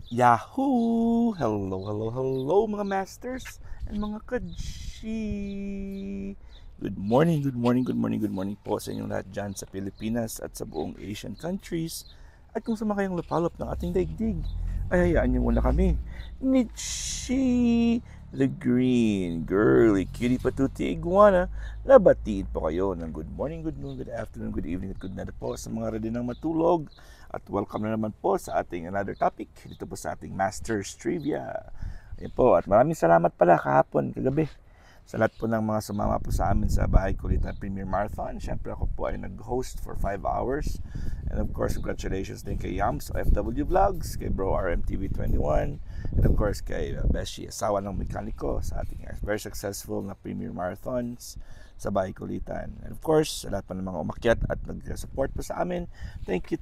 Yahoo! Hello, hello, hello mga masters and mga kaji! Good morning, good morning, good morning, good morning po sa inyong lahat dyan sa Pilipinas at sa buong Asian countries. At kung sama kayong lapalop ng ating daigdig, ay hayaan niyo muna kami. Nichi, the green, girly, cutie patuti, iguana. Nabatiin po kayo ng good morning, good noon, good afternoon, good evening at good night po sa mga ready ng matulog. At welcome na naman po sa ating another topic dito po sa ating Masters Trivia. Ayan po, at maraming salamat pala kahapon, kagabi sa lahat po ng mga sumama po sa amin sa Bahay Kulitan Premier Marathon. Siyempre ako po ay nag-host for 5 hours. And of course, congratulations din kay Yams OFW Vlogs, kay Bro RMTV21, and of course kay Beshi, asawa ng mekaniko sa ating very successful na Premier Marathons sa Bahay Kulitan. And of course, sa lahat pa ng mga umakyat at nag-support po sa amin, thank you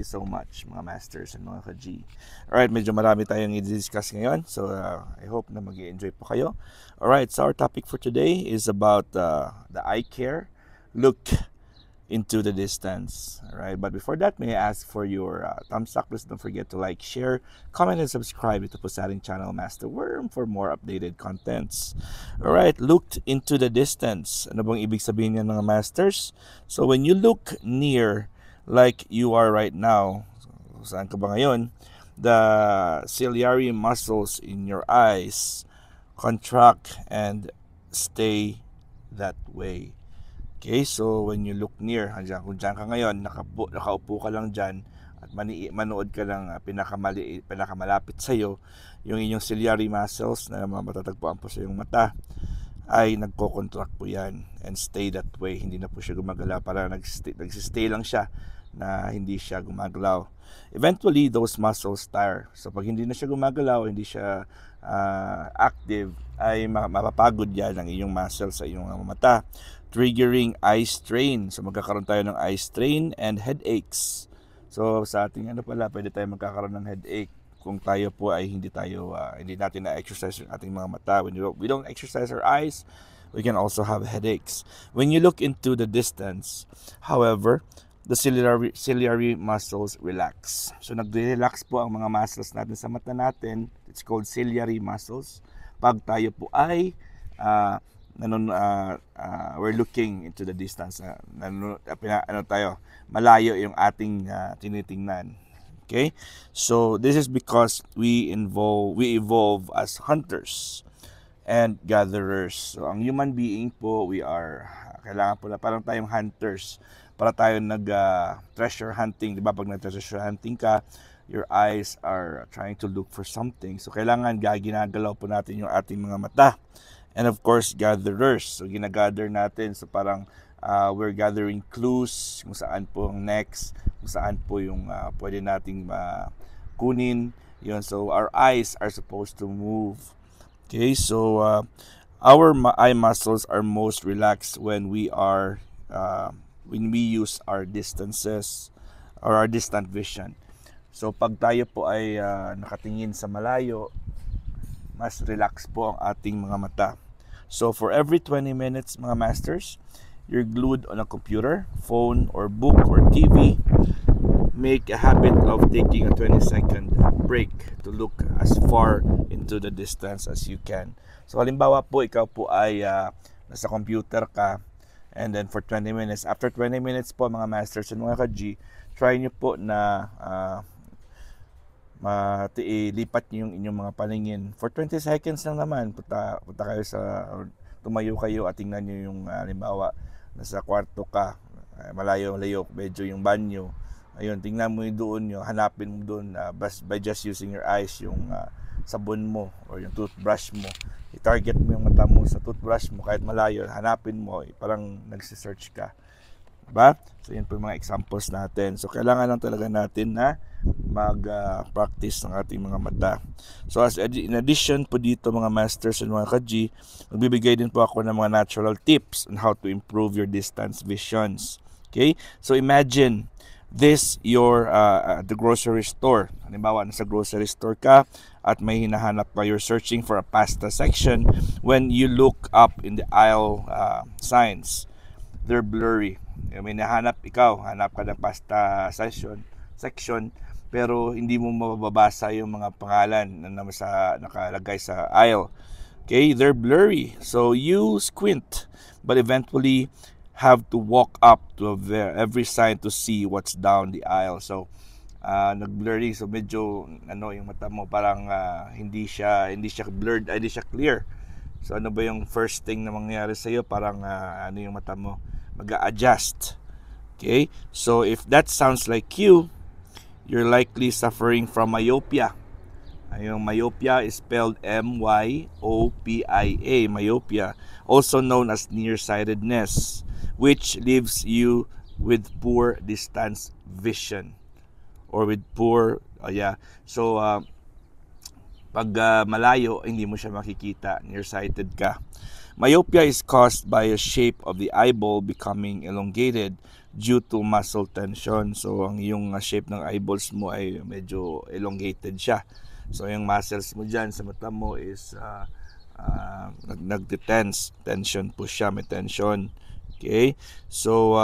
so much mga masters and mga ka-G. Alright, medyo marami tayong i-discuss ngayon, so I hope na mag-i-enjoy po kayo. Alright, so our topic for today is about the eye care. Look into the distance. Alright, but before that, may I ask for your thumbs up. Please don't forget to like, share, comment, and subscribe ito po sa ating channel, Master Worm, for more updated contents. Alright, looked into the distance. Ano bang ibig sabihin yan mga masters? So when you look near, like you are right now, saan ka ba ngayon? The ciliary muscles in your eyes contract and stay that way. Okay, so when you look near, kung dyan ka ngayon, nakaupo ka lang dyan at manood ka lang pinakamalapit sa'yo, yung inyong ciliary muscles na matatagpuan po sa iyong mata ay nagko-contract po yan and stay that way. Hindi na po siya gumagalaw, para nagsistay lang siya na hindi siya gumagalaw. Eventually, those muscles tire. So pag hindi na siya gumagalaw, hindi siya active, ay mapapagod yan ang iyong muscle sa iyong mata, triggering eye strain. So magkakaroon tayo ng eye strain and headaches. So sa ating pwede tayo magkakaroon ng headache kung tayo po ay hindi natin na-exercise yung ating mga mata. When we don't exercise our eyes, we can also have headaches. When you look into the distance, however, the ciliary muscles relax. So nagre-relax po ang mga muscles natin sa mata natin. It's called ciliary muscles. Pag tayo po ay we're looking into the distance, malayo yung ating tinitingnan. Okay? So this is because we evolve as hunters and gatherers. So ang human being po, kailangan po na parang tayong hunters, para tayo treasure hunting, di ba? Pag nag-treasure hunting ka, your eyes are trying to look for something. So kailangan ginagalaw po natin yung ating mga mata. And of course, gatherers. So ginagather natin. So parang we're gathering clues kung saan po ang next, kung saan po yung pwede nating kunin. Yun. So our eyes are supposed to move. Okay, so our eye muscles are most relaxed when we use our distances or our distant vision. So pag tayo po ay nakatingin sa malayo, mas relax po ang ating mga mata. So for every 20 minutes mga masters, you're glued on a computer, phone, or book, or TV. Make a habit of taking a 20-second break to look as far into the distance as you can. So halimbawa po, ikaw po ay nasa computer ka, and then for 20 minutes, after 20 minutes po mga masters and mga ka-G, try nyo po na lipat nyo yung inyong mga paningin. For 20 seconds lang naman, punta kayo tumayo kayo at tingnan nyo yung halimbawa, nasa kwarto ka, malayo-layo, medyo yung banyo. Ayun, tingnan mo yung doon, hanapin mo doon by just using your eyes, yung sabon mo or yung toothbrush mo. I-target mo yung mata mo sa toothbrush mo kahit malayo, hanapin mo, parang nagsisearch ka. Diba? So yun po yung mga examples natin. So kailangan lang talaga natin na mag-practice ng ating mga mata. So in addition po dito mga masters and mga ka-G, magbibigay din po ako ng mga natural tips on how to improve your distance visions. Okay? So imagine this the grocery store. Halimbawa, nasa grocery store ka at may hinahanap ka, you're searching for a pasta section. When you look up in the aisle signs, they're blurry. May nahanap ikaw, hanap ka ng pasta section, pero hindi mo mababasa yung mga pangalan na nakalagay sa aisle. Okay, they're blurry. So you squint, but eventually have to walk up to every sign to see what's down the aisle. So nag-blurry, so medyo yung mata mo parang hindi siya blurred, hindi siya clear. So ano ba yung first thing na mangyayari sa iyo? Parang yung mata mo mag-a-adjust. Okay? So if that sounds like you, you're likely suffering from myopia. Yung myopia is spelled M-Y-O-P-I-A, myopia, also known as nearsightedness, which leaves you with poor distance vision or with poor, so pag malayo, hindi mo siya makikita, nearsighted ka. Myopia is caused by a shape of the eyeball becoming elongated due to muscle tension. So ang iyong shape ng eyeballs mo ay medyo elongated siya. So yung muscles mo dyan sa mata mo is nagte-tense, tension po siya, may tension. Okay? So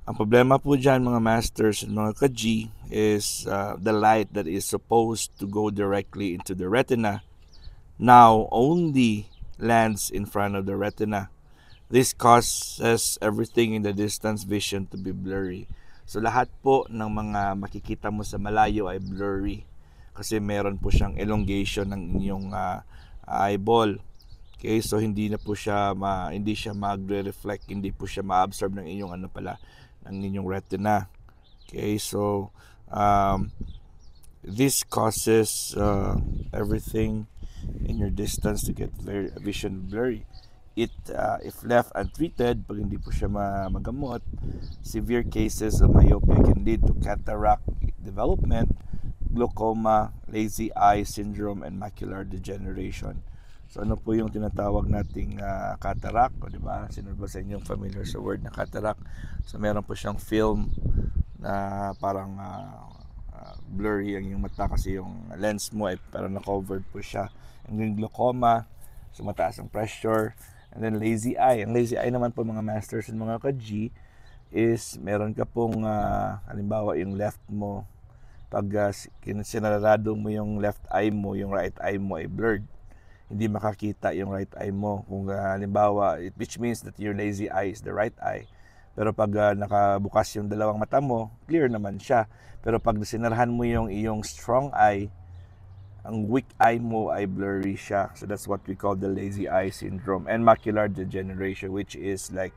ang problema po dyan mga masters and mga ka-G is the light that is supposed to go directly into the retina now only lands in front of the retina. This causes everything in the distance vision to be blurry. So lahat po ng mga makikita mo sa malayo ay blurry kasi meron po siyang elongation ng inyong eyeball. Okay, so hindi siya magre-reflect, hindi po siya ma-absorb ng inyong ng inyong retina. Okay, so this causes everything in your distance to get very vision blurry. If left untreated, pag hindi po siya magamot, severe cases of myopia can lead to cataract development, glaucoma, lazy eye syndrome, and macular degeneration. So ano po yung tinatawag nating cataract, o di ba? Sino ba sa inyong familiar sa word na cataract? So meron po siyang film na parang blurry ang iyong mata kasi yung lens mo ay parang na-covered po siya. And yung glaucoma, so mataas ang pressure. And then lazy eye. Ang lazy eye naman po mga masters and mga ka-G is meron ka pong halimbawa yung left mo, pag sinarado mo yung left eye mo, yung right eye mo ay blurred. Hindi makakita yung right eye mo. Kung halimbawa, which means that your lazy eye is the right eye. Pero pag nakabukas yung dalawang mata mo, clear naman siya. Pero pag sinarahan mo yung iyong strong eye, ang weak eye mo ay blurry siya. So that's what we call the lazy eye syndrome and macular degeneration, which is like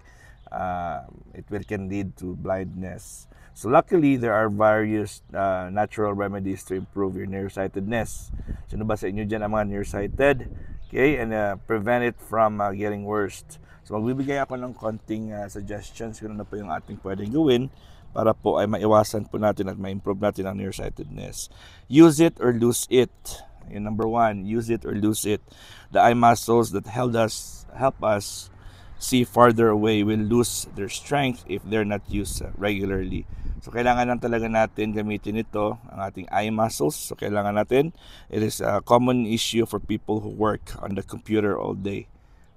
it can lead to blindness. So luckily, there are various natural remedies to improve your nearsightedness. Sino ba sa inyo dyan ang mga nearsighted? Okay, and prevent it from getting worse. So magbibigay ako ng konting suggestions kung ano po yung ating pwedeng gawin para po ay maiwasan po natin at ma-improve natin ang nearsightedness. Use it or lose it. Yung number one, use it or lose it. The eye muscles that help us see farther away will lose their strength if they're not used regularly. So kailangan lang talaga natin gamitin ito, ang ating eye muscles. So kailangan natin, it is a common issue for people who work on the computer all day.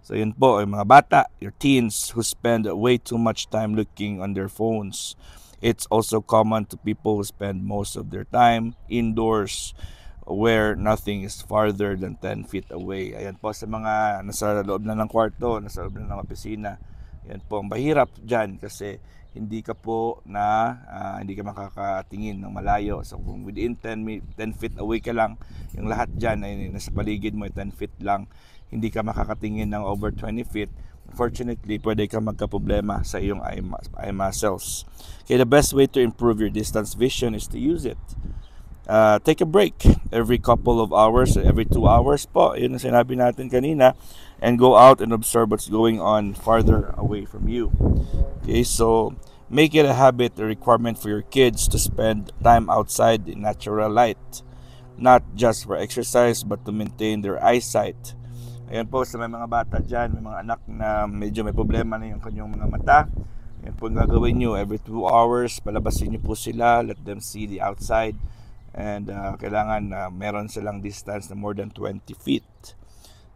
So yun po, yung mga bata, your teens who spend way too much time looking on their phones. It's also common to people who spend most of their time indoors where nothing is farther than 10 feet away. Ayan po sa mga nasa loob na ng kwarto, nasa loob na ng opisina. Ayan po, ang mahirap dyan kasi hindi ka makakatingin ng malayo. So kung within 10 feet away ka lang, yung lahat dyan ay nasa paligid mo ay 10 feet lang, hindi ka makakatingin ng over 20 feet. Unfortunately, pwede ka magka-problema sa iyong eye muscles. Okay, the best way to improve your distance vision is to use it. Take a break every couple of hours, every 2 hours po, yun ang sinabi natin kanina, and go out and observe what's going on farther away from you. Okay, so make it a habit, a requirement for your kids to spend time outside in natural light, not just for exercise but to maintain their eyesight. Ayan po, sa may mga bata dyan, may mga anak na medyo may problema na yung kanyang mga mata. Ayan po ang gagawin nyo, every 2 hours, palabasin nyo po sila, let them see the outside. And kailangan meron silang distance na more than 20 feet.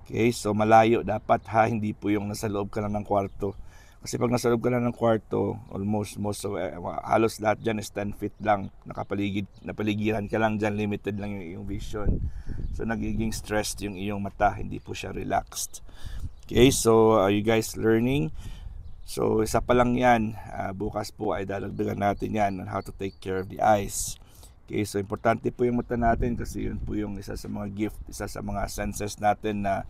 Okay, so malayo dapat ha, hindi po yung nasa loob ka lang ng kwarto. Kasi pag nasa loob ka lang ng kwarto, most of, halos lahat dyan is 10 feet lang. Napaligiran ka lang dyan, limited lang yung iyong vision. So nagiging stressed yung iyong mata, hindi po siya relaxed. Okay, so are you guys learning? So isa pa lang yan, bukas po ay dadagdagan natin yan on how to take care of the eyes. Okay, so importante po yung mata natin kasi yun po yung isa sa mga gift, isa sa mga senses natin na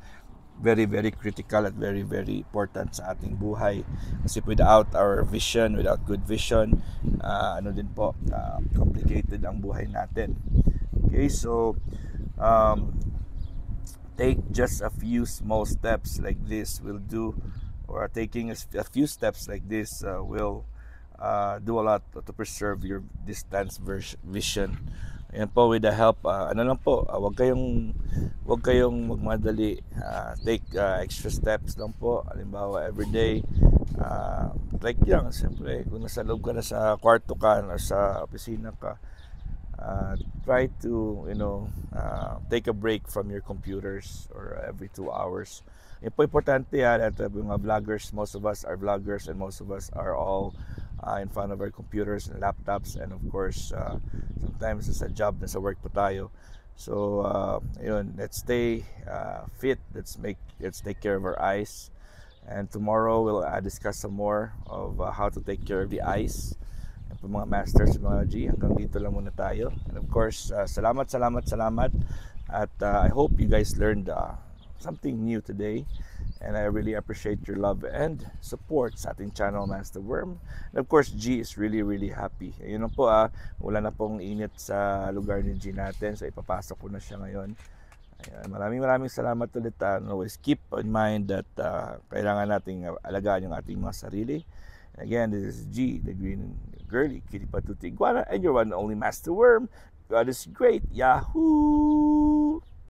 very very critical at very very important sa ating buhay. Kasi without our vision, without good vision, complicated ang buhay natin. Okay, so take just a few small steps like this will do, or taking a few steps like this will do a lot to preserve your distance vision. Ayan po, with the help, wag kayong magmadali. Take extra steps lang po. Halimbawa, everyday, like yan, siyempre, kung nasa loob ka na sa kwarto ka, nasa opisina ka, try to, take a break from your computers or every 2 hours. Yan po, importante yan. At mga vloggers, most of us are vloggers and most of us are all in front of our computers and laptops, and of course sometimes sa job, nasa work po tayo. So let's stay fit, let's take care of our eyes, and tomorrow we'll discuss some more of how to take care of the eyes. And po mga masters, mga G, hanggang dito lang muna tayo. And of course salamat at I hope you guys learned something new today. And I really appreciate your love and support sa ating channel, Master Worm. And of course, G is really, really happy. Yun po, wala na pong init sa lugar ni G natin. So, ipapasok ko na siya ngayon. Ayan, maraming salamat ulit. Always keep in mind that kailangan nating alagaan yung ating mga sarili. And again, this is G, the green girly, kitty patuti iguana, and your one and only Master Worm. God is great. Yahoo!